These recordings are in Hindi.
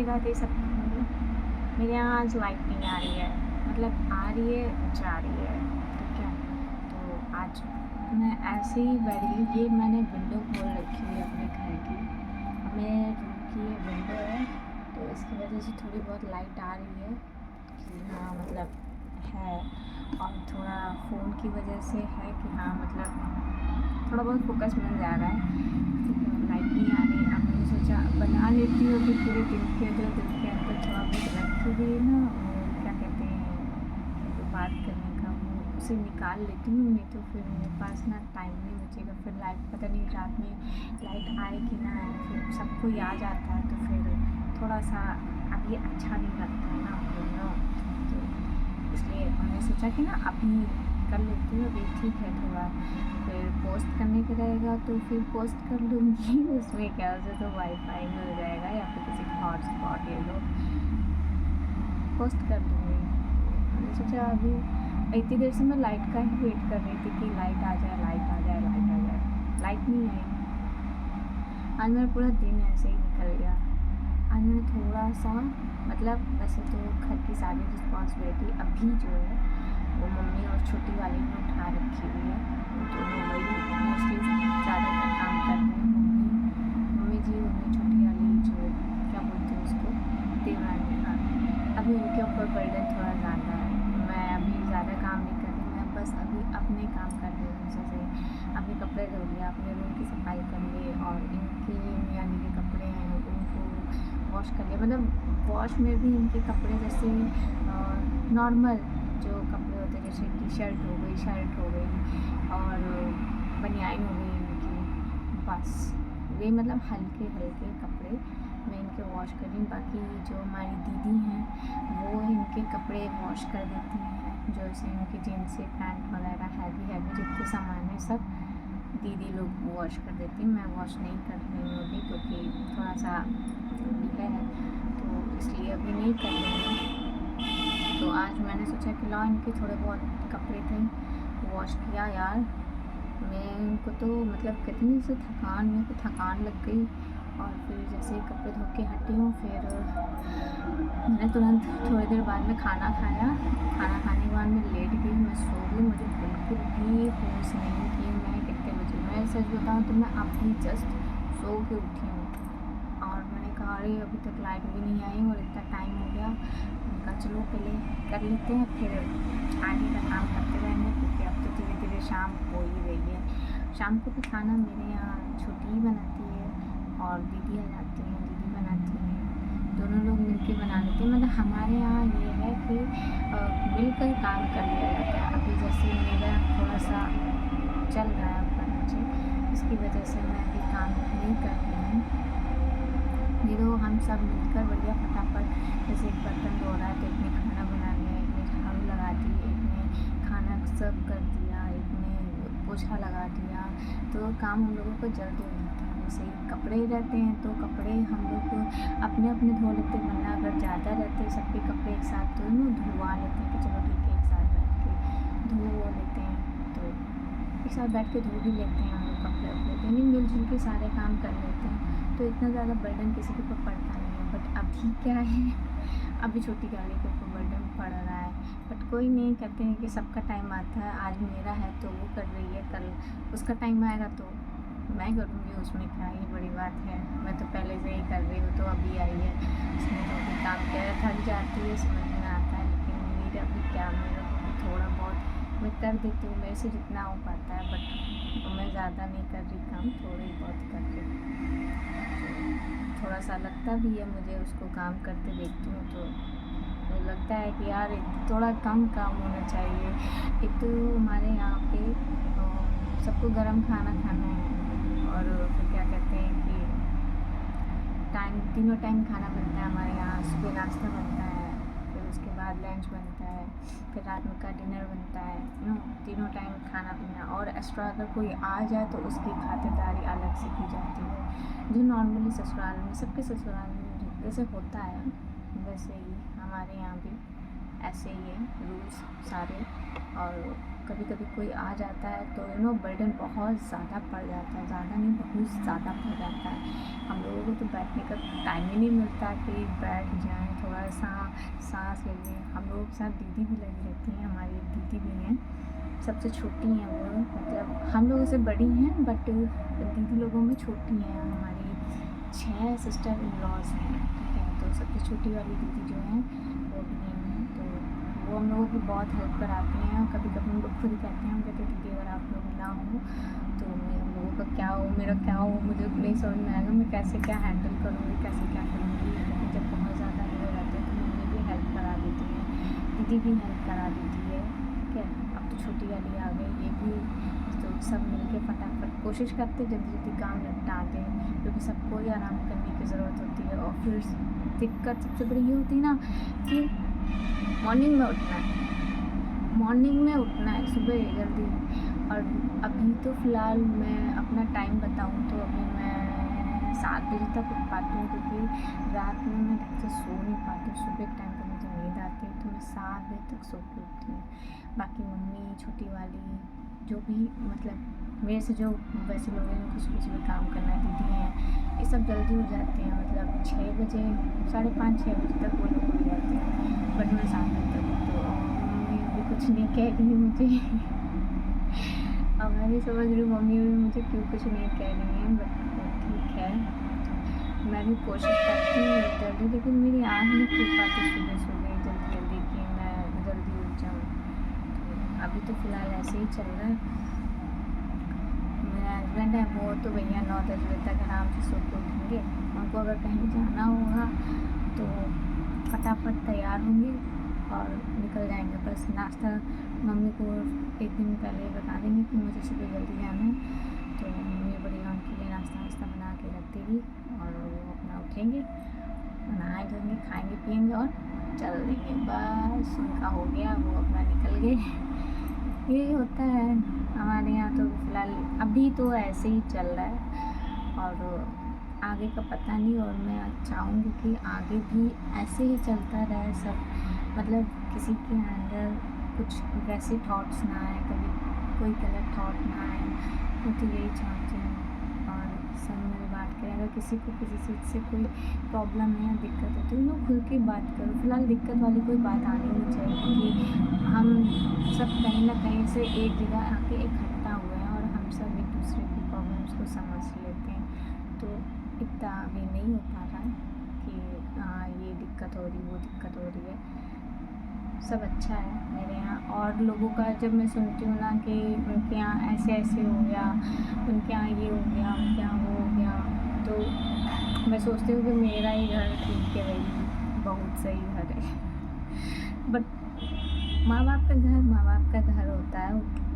राधे सबको। मेरे यहाँ आज लाइट नहीं आ रही है, मतलब आ रही है जा रही है, ठीक है। तो आज मैं ऐसे ही बैठी, ये मैंने विंडो खोल रखी है अपने घर की, मेरे रूम की ये विंडो है, तो इसकी वजह से थोड़ी बहुत लाइट आ रही है कि हाँ मतलब है, और थोड़ा फ़ोन की वजह से है कि हाँ मतलब थोड़ा बहुत फोकस मिल जा रहा है, ठीक है। लाइट नहीं आ रही, अब मैंने सोचा बना लेती हूँ कि पूरे दिन के जो दिल के अंदर थोड़ा बहुत रखी हुई ना, वो क्या कहते हैं, जो बात करने का वो उसे निकाल लेती हूँ, नहीं तो फिर मेरे पास ना टाइम नहीं बचेगा। फिर लाइट पता नहीं रात में लाइट आए कि ना आए, फिर सबको याद आता है, तो फिर थोड़ा सा अब ये अच्छा नहीं लगता है ना फिर ना, तो इसलिए मैंने सोचा कि ना अभी कर लेती हूँ, अभी ठीक है। थोड़ा फिर पोस्ट करने का रहेगा तो फिर पोस्ट कर लूँगी उसमें क्या, उसे तो वाईफाई मिल जाएगा या फिर किसी का हॉटस्पॉट ले लो, पोस्ट कर दूँगी। मैंने सोचा अभी इतनी देर से मैं लाइट का ही वेट कर रही थी कि लाइट आ जाए, लाइट आ जाए, लाइट आ जाए, लाइट नहीं आई। आज मेरा पूरा दिन ऐसे ही निकल गया। आज मैंने थोड़ा सा मतलब वैसे तो घर की सारी रिस्पॉन्सिबिलिटी अभी जो है वो मम्मी और छोटी वाली ने उठा रखी हुई है, तो वही मोस्टली ज़्यादातर काम कर रहे हैं। मम्मी जी, मम्मी छोटी वाली जो क्या बोलते हैं उसको, देवरानी, हाँ। अभी उनके ऊपर बर्डन थोड़ा ज़्यादा है, मैं अभी ज़्यादा काम नहीं कर रही, मैं बस अभी अपने काम कर रही हूँ, जैसे अपने कपड़े धो लिया, अपने रूम की सफाई कर ली, और इनके यानी के कपड़े हैं उनको वॉश कर लिया। मतलब वॉश में भी इनके कपड़े जैसे नॉर्मल जो कपड़े होते हैं, जैसे टी शर्ट हो गई, शर्ट हो गई और बनियान हो गई इनकी, बस वे मतलब हल्के हल्के कपड़े मैं इनके वॉश कर रही हूँ। बाकी जो हमारी दीदी हैं वो इनके कपड़े वॉश कर देती हैं, जो जैसे इनके जीन्स पैंट वगैरह हैवी हैवी जितने सामान है सब दीदी लोग वॉश कर देती हैं। मैं वॉश नहीं कर रही हूँ अभी, क्योंकि थोड़ा सा अभी है तो इसलिए अभी नहीं कर रही हूँ। तो आज मैंने सोचा कि लाओ इनके थोड़े बहुत कपड़े थे वॉश किया। यार मैं इनको तो मतलब कितनी से थकान, मेरे को थकान लग गई, और फिर जैसे कपड़े धो के हटी हूँ, फिर मैंने तुरंत थोड़ी देर बाद में खाना खाया। खाना खाने के बाद मैं लेट गई, मैं सो गई, मुझे बिल्कुल भी होश नहीं कि मैं कितने बजे, मैं सच बताऊँ तो मैं अभी जस्ट सो के उठी हूँ, और मैंने कहा अरे अभी तक लाइट भी नहीं आई और इतना टाइम हो गया। मैंने कहा चलो पहले कर लेते हैं, फिर आगे का काम करते रहेंगे, क्योंकि अब तो धीरे धीरे शाम हो ही रही है। शाम को भी खाना मेरे यहाँ छोटी ही बनाती है और दीदी आ जाती हैं, दीदी बनाती हैं, दोनों लोग मिलके बना लेते हैं। मतलब हमारे यहाँ ये है कि मिलकर काम कर लिया जाता है। अभी जैसे मेरा थोड़ा सा चल रहा है ऊपर नीचे, इसकी वजह से मैं अभी काम नहीं कर रही हूँ, नहीं तो हम सब मिलकर बढ़िया फटाफट, जैसे एक बर्तन धो रहा है तो एक ने खाना बना लिया, एक ने झाड़ू लगा दी, एक ने खाना सर्व कर दिया, एक ने पोछा लगा दिया, तो काम हम लोगों को जल्दी हो जाता है। वैसे ही कपड़े रहते हैं तो कपड़े हम लोग अपने अपने धो लेते हैं, वरना अगर ज़्यादा रहते हैं सबके कपड़े एक साथ तो ना धुलवा लेते हैं कि चलो ठीक है एक साथ बैठ के धो लेते हैं, तो एक साथ बैठ के धो भी लेते हैं हम लोग कपड़े उपड़े, यानी मिलजुल के सारे काम कर लेते हैं, तो इतना ज़्यादा बर्डन किसी के ऊपर पड़ता नहीं है। बट अभी क्या है, अभी छोटी गाड़ी के ऊपर बर्डन पड़ रहा है, बट कोई नहीं, कहते हैं कि सबका टाइम आता है, आज मेरा है तो वो कर रही है, कल उसका टाइम आएगा तो मैं करूँगी, उसमें क्या ही बड़ी बात है। मैं तो पहले से ही कर रही हूँ, तो अभी आई है, उसने तो अभी काम किया है, थक जाती है, समझ में आता है, लेकिन मेरे अभी क्या, मेरे को भी थोड़ा बहुत मैं कर देती हूँ, मेरे से जितना हो पाता है, बट मैं ज़्यादा नहीं कर रही काम, थोड़ा ही बहुत कर रही हूँ। तो थोड़ा सा लगता भी है मुझे, उसको काम करते देखती हूँ तो मुझे लगता है कि यार थोड़ा कम काम होना चाहिए। एक तो हमारे यहाँ पे सबको गर्म खाना खाना है, और फिर क्या कहते हैं कि तीनों टाइम खाना बनता है हमारे यहाँ। सुबह नाश्ता बनता है, फिर उसके बाद लंच बनता है, फिर रात में का डिनर बनता है, तीनों टाइम खाना पीना, और एक्स्ट्रा अगर कोई आ जाए तो उसकी खातिरदारी अलग से की जाती है, जो नॉर्मली ससुराल में, सबके ससुराल में जैसे होता है वैसे ही हमारे यहाँ भी ऐसे ही है रूल्स सारे। और कभी कभी कोई आ जाता है तो बर्डन बहुत ज़्यादा पड़ जाता है, ज़्यादा नहीं बहुत ज़्यादा पड़ जाता है। हम लोगों को तो बैठने का टाइम ही नहीं मिलता कि बैठ जाएं, थोड़ा सा सांस ले लें। हम लोगों के साथ दीदी भी लगी रहती हैं, हमारी एक दीदी भी हैं, सबसे छोटी हैं वो, मतलब हम लोगों से बड़ी हैं बट दीदी लोगों में छोटी हैं। हमारी 6 सिस्टर इन लॉज हैं, ठीक है। तो सबसे छोटी वाली दीदी जो हैं वो भी हैं, तो वो हम लोगों की बहुत हेल्प कराती हैं। कभी कभी हम लोग खुद ही कहते हैं, हम कहते हैं दीदी अगर आप लोग ना हो तो हम लोगों का क्या हो, मेरा क्या हो, मुझे नहीं समझ में आएगा, मैं कैसे क्या हैंडल करूँगी, कैसे क्या करूँगी। लेकिन जब बहुत ज़्यादा हो जाते हैं तो मम्मी भी हेल्प करा देती हैं, दीदी भी हेल्प करा देती है, ठीक है। अब तो छोटी वाली आ गई, ये भी, तो सब मिलके फटाफट कोशिश करते जल्दी जल्दी काम निपटा दें, क्योंकि सबको ही आराम करने की ज़रूरत होती है। और फिर दिक्कत सबसे बड़ी ये होती है ना कि मॉर्निंग में उठना है, मॉर्निंग में उठना है सुबह जल्दी। और अभी तो फ़िलहाल मैं अपना टाइम बताऊँ तो अभी मैं 7 बजे तक उठ पाती हूँ, क्योंकि रात में मैं ढंग से सो नहीं पाती हूँ। सुबह के टाइम पर मुझे नींद आती है तो मैं 7 बजे तक सो के उठती हूँ। बाकी मम्मी, छोटी वाली, जो भी मतलब मेरे से जो वैसे लोग हैं जिनको सुबह सुबह काम करना है, दीदी हैं, ये सब जल्दी उठ जाते हैं, मतलब 6 बजे, 5:30 6 बजे तक वो लोग उठ जाते हैं, बट मैं 7 बजे तक। तो मम्मी अभी कुछ नहीं कह रही है मुझे अब मैं भी समझ रही हूँ मम्मी भी मुझे क्यों कुछ नहीं कह रही हैं, बट ठीक है। मैं भी कोशिश करती हूँ जल्दी, लेकिन मेरी आँख नहीं खुल पाती सुबह सुबह जल्दी जल्दी कि मैं जल्दी उठ जाऊँ। तो अभी तो फ़िलहाल ऐसे ही चल रहा है। मेरा हस्बैंड है वो तो भैया 9-10 बजे तक आराम से सो के उठेंगे। उनको अगर कहीं जाना होगा तो फटाफट तैयार होंगे और निकल जाएंगे। बस नाश्ता मम्मी को एक दिन पहले बता देंगे कि मुझे सुबह जल्दी जाना है, तो मम्मी बढ़िया उनके लिए नाश्ता वास्ता बना के रख देगी और वो अपना उठेंगे, नहाए धोएंगे, खाएंगे पिएंगे और चल देंगे। बस उनका हो गया, वो अपना निकल गए। यही होता है हमारे यहाँ तो फ़िलहाल अभी तो ऐसे ही चल रहा है और आगे का पता नहीं। और मैं चाहूँगी कि आगे भी ऐसे ही चलता रहे सब, मतलब किसी के अंदर कुछ वैसे थॉट्स ना आए, कभी कोई गलत थॉट ना आए। मैं तो यही चाहती हूँ। और सब मिल बांट के, अगर किसी को किसी चीज़ से कोई प्रॉब्लम है या दिक्कत है तो लोग खुल के बात करो। फ़िलहाल दिक्कत वाली कोई बात आनी नहीं चाहिए, क्योंकि हम सब कहीं ना कहीं से एक जगह आके इकट्ठा हुए हैं और हम सब एक दूसरे की प्रॉब्लम्स को समझ लेते हैं। तो इतना अभी नहीं हो पा रहा है कि हाँ ये दिक्कत हो रही, वो दिक्कत हो रही है। सब अच्छा है मेरे यहाँ। और लोगों का जब मैं सुनती हूँ ना कि उनके यहाँ ऐसे ऐसे हो गया, उनके यहाँ ये हो गया, उनके यहाँ वो हो गया, तो मैं सोचती हूँ कि मेरा ही घर ठीक है भाई, बहुत सही घर है। बट माँ बाप का घर होता है,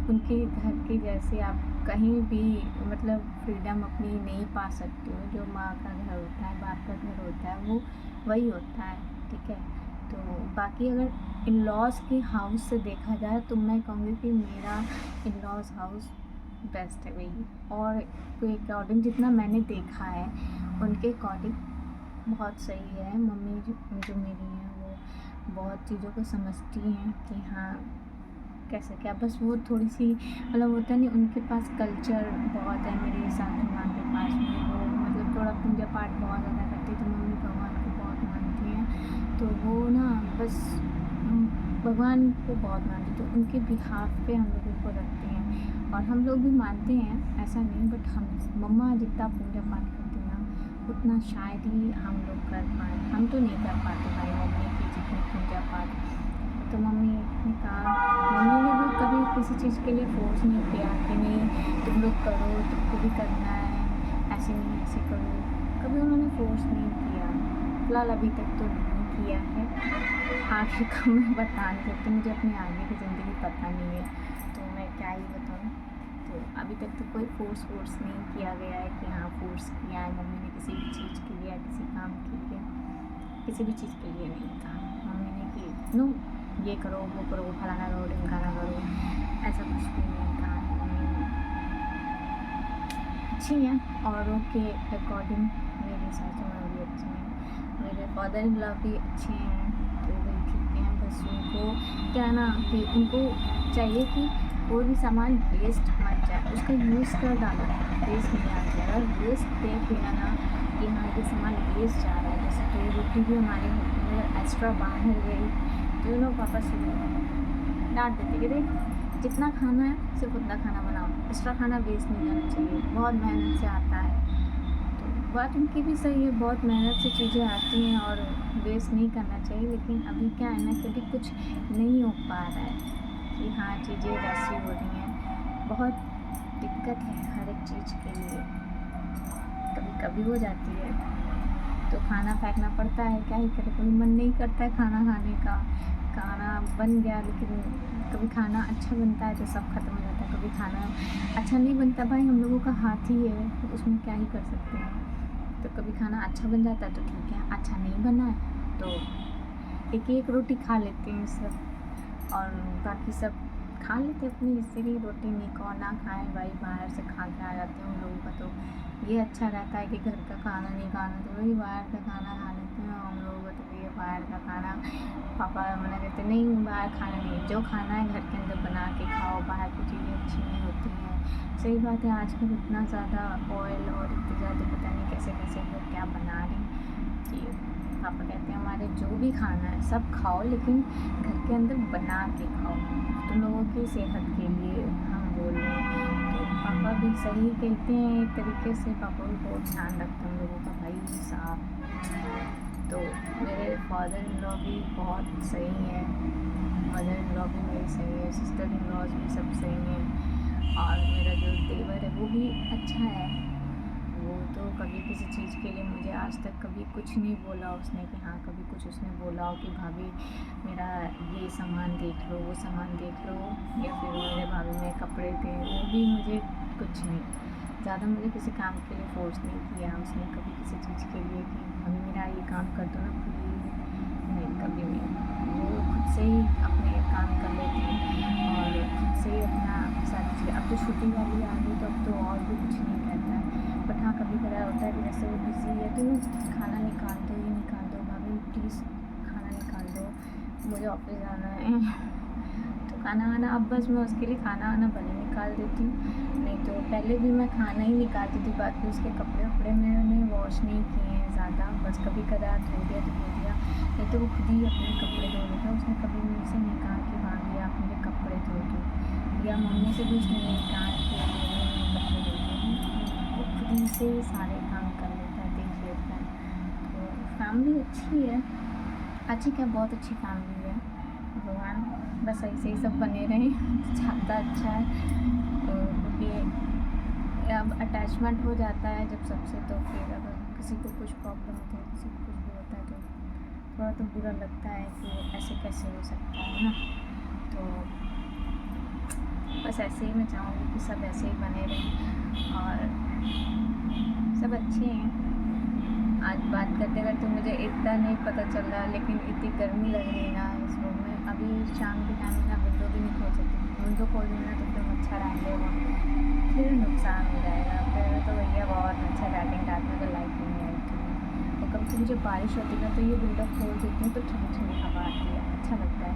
उनके घर के जैसे आप कहीं भी मतलब फ्रीडम अपनी नहीं पा सकते हो। जो माँ का घर होता है, बाप का घर होता है, वो वही होता है, ठीक है। तो बाकी अगर इन लॉज़ के हाउस से देखा जाए तो मैं कहूँगी कि मेरा इन लॉज़ हाउस बेस्ट है भाई। और के अकॉर्डिंग जितना मैंने देखा है उनके अकॉर्डिंग बहुत सही है। मम्मी जो मेरी हैं वो बहुत चीज़ों को समझती हैं कि हाँ कैसे क्या, बस वो थोड़ी सी मतलब होता नहीं, उनके पास कल्चर बहुत है। मेरी सासू माँ के पास में वो मतलब थोड़ा पूजा पाठ बहुत ज़्यादा करती है, तो मम्मी भगवान को बहुत मानती हैं, तो वो ना बस भगवान को बहुत मानती, तो उनके बिहाफ पे हम लोगों को रखते हैं। और हम लोग भी मानते हैं, ऐसा नहीं, बट हम मम्मा जितना पूजा पाठ करती हैं ना उतना शायद ही हम लोग कर पाएँ। हम तो नहीं कर पाते भाई मम्मी की जितनी पूजा पाठ। तो मम्मी ने कहा, मम्मी ने भी कभी किसी चीज़ के लिए फोर्स नहीं किया कि नहीं तुम लोग करो, तुमको भी करना है, ऐसे नहीं ऐसे करो, कभी उन्होंने फोर्स नहीं किया। फ़िलहाल अभी तक तो नहीं किया है। आगे का मैं बता नहीं सकती, मुझे अपनी आगे की ज़िंदगी पता नहीं है, तो मैं क्या ही बताऊँ। तो अभी तक तो कोई फोर्स नहीं किया गया है कि हाँ फोर्स किया है मम्मी ने किसी भी चीज़ के लिए, किसी काम के लिए, किसी भी चीज़ के लिए नहीं कहा मम्मी ने कि नो ये करो, वो करो, फलाना करो, ढिमकाना करो, ऐसा कुछ भी नहीं कहा है मम्मी ने। अच्छी हैं औरों के अकॉर्डिंग, मेरी सासू माँ भी अच्छी हैं, मेरे फादर इन लॉ भी अच्छे हैं, तो भी ठीक हैं। बस उनको क्या ना कि उनको चाहिए कि कोई भी सामान वेस्ट मत जाए, उसका यूज़ कर डालो, वेस्ट नहीं आना चाहिए। अगर वेस्ट देख लिया ना कि हाँ ये सामान वेस्ट जा रहा है, जैसे तो रोटी भी हमारी होती है अगर एक्स्ट्रा बाहर गई तो लोग पापा से डांट देते कि देख जितना खाना है सिर्फ उतना खाना बनाओ, एक्स्ट्रा खाना वेस्ट नहीं जाना चाहिए, बहुत मेहनत से आता है। तो बात उनकी भी सही है, बहुत मेहनत से चीज़ें आती हैं और वेस्ट नहीं करना चाहिए। लेकिन अभी क्या है ना, कभी कुछ नहीं हो पा रहा है कि हाँ चीज़ें वैसी हो रही हैं, बहुत दिक्कत है हर एक चीज़ के लिए, कभी कभी हो जाती है तो खाना फेंकना पड़ता है, क्या ही करे, कभी मन नहीं करता है खाना खाने का, खाना बन गया लेकिन कभी खाना अच्छा बनता है तो सब खत्म हो जाता है, कभी खाना अच्छा नहीं बनता, भाई हम लोगों का हाथ ही है तो उसमें क्या ही कर सकते हैं। तो कभी खाना अच्छा बन जाता है तो ठीक है, अच्छा नहीं बना है तो एक एक रोटी खा लेते हैं सब, और बाकी सब खा लेते हैं अपनी हिस्से की रोटी, नहीं कौन ना खाएं भाई, बाहर से खा के आ जाते हैं उन लोगों का। तो ये अच्छा रहता है कि घर का खाना नहीं खाना तो वही बाहर का खाना खा लेते हैं, हम लोगों को तो भैया बाहर का खाना, पापा मना करते नहीं बाहर खाना नहीं, जो खाना है घर के अंदर बना के खाओ, बाहर की चीज़ें अच्छी नहीं होती हैं। सही बात है, आजकल इतना ज़्यादा ऑयल और इतनी ज़्यादा पता नहीं कैसे कैसे लोग क्या बना रहे हैं कि पापा कहते हैं हमारे जो भी खाना है सब खाओ लेकिन घर के अंदर बना के खाओ, तुम लोगों की सेहत के लिए हम बोल रहे हैं। तो पापा भी सही कहते हैं एक तरीके से, पापा भी बहुत ध्यान रखते हैं हम लोगों का भाई साहब। तो मेरे फादर इन लॉ भी बहुत सही है, मदर इन लॉ भी मेरी सही है, सिस्टर इन लॉज भी सब सही हैं, और मेरा जो देवर है वो भी अच्छा है। वो तो कभी किसी चीज़ के लिए मुझे आज तक कभी कुछ नहीं बोला उसने कि हाँ कभी कुछ उसने बोला हो कि भाभी मेरा ये सामान देख लो, वो सामान देख लो, या फिर मेरे भाभी में कपड़े थे वो भी मुझे कुछ नहीं, ज़्यादा मुझे किसी काम के लिए फोर्स नहीं किया उसने कभी किसी चीज़ के लिए कि भाभी मेरा ये काम कर दो ना प्लीज़, नहीं कभी नहीं। वो खुद से ही अपने काम कर लेती हैं और खुद से ही अपना सारी चीज़ें, अब तो छुट्टी वाली आ गई तो अब तो और भी कुछ नहीं कहता है। बट हाँ कभी कदा होता है कि जैसे वो बिज़ी है तो खाना निकाल दो, ये निकाल दो भाभी प्लीज़ खाना निकाल दो, मुझे ऑफिस जाना है तो खाना वाना, अब बस मैं उसके लिए खाना वाना भले निकाल देती हूँ, नहीं तो पहले भी मैं खाना ही निकालती थी। बाकी उसके कपड़े वपड़े मैंने वॉश नहीं किए हैं ज़्यादा, बस कभी कदा धो दिया तो धो दिया, नहीं तो वो खुद ही अपने कपड़े धो लेता, उसने कभी मुझसे नहीं कहा कि भाभी आप मेरे कपड़े धो दो, या मम्मी से भी उसने नहीं कहा कि मेरे कपड़े धो दो, वो खुद ही से सारे काम कर लेता है, देख लेता है। तो फैमिली अच्छी है, अच्छी क्या बहुत अच्छी फैमिली है, भगवान बस ऐसे ही सब बने रहें ज़्यादा अच्छा है। तो क्योंकि अब अटैचमेंट हो जाता है जब सबसे, तो फिर अगर किसी को कुछ प्रॉब्लम होती है, किसी को कुछ भी होता है तो थोड़ा तो बुरा लगता है कि ऐसे कैसे हो सकता है ना। तो बस ऐसे ही मैं चाहूँगी कि सब ऐसे ही बने रहें और सब अच्छे हैं। आज बात करते करते मुझे इतना नहीं पता चल रहा, लेकिन इतनी गर्मी लग रही है ना इस रूम में, अभी शाम के टाइम में ना विंडो भी नहीं खोल सकती, विंडो खोल देना तो फिर मच्छर आएंगे, फिर नुकसान हो जाएगा, फिर तो भैया बहुत मच्छर बैठेंगे, रात में तो लाइट नहीं आएगी। और कभी कभी जब बारिश होती है ना तो ये विंडो खोल देती हूँ तो ठंडी ठंडी हवा आती है, अच्छा लगता है।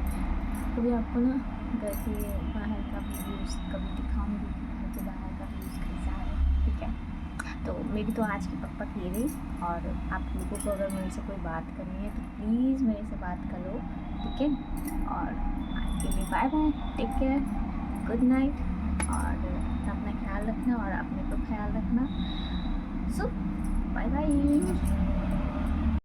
कभी आपको ना घर के बाहर का भी व्यूज़ कभी दिखाऊँगी कि घर के बाहर का व्यूज़ कैसा है, ठीक है। तो मेरी तो आज की पक पक ये रही, और आप लोगों को अगर मेरे से कोई बात करनी है तो प्लीज़ मेरे से बात करो, ठीक है। और आज के लिए bye bye, take care, good night, और अपना ख्याल रखना और अपने को ख्याल रखना। So bye bye.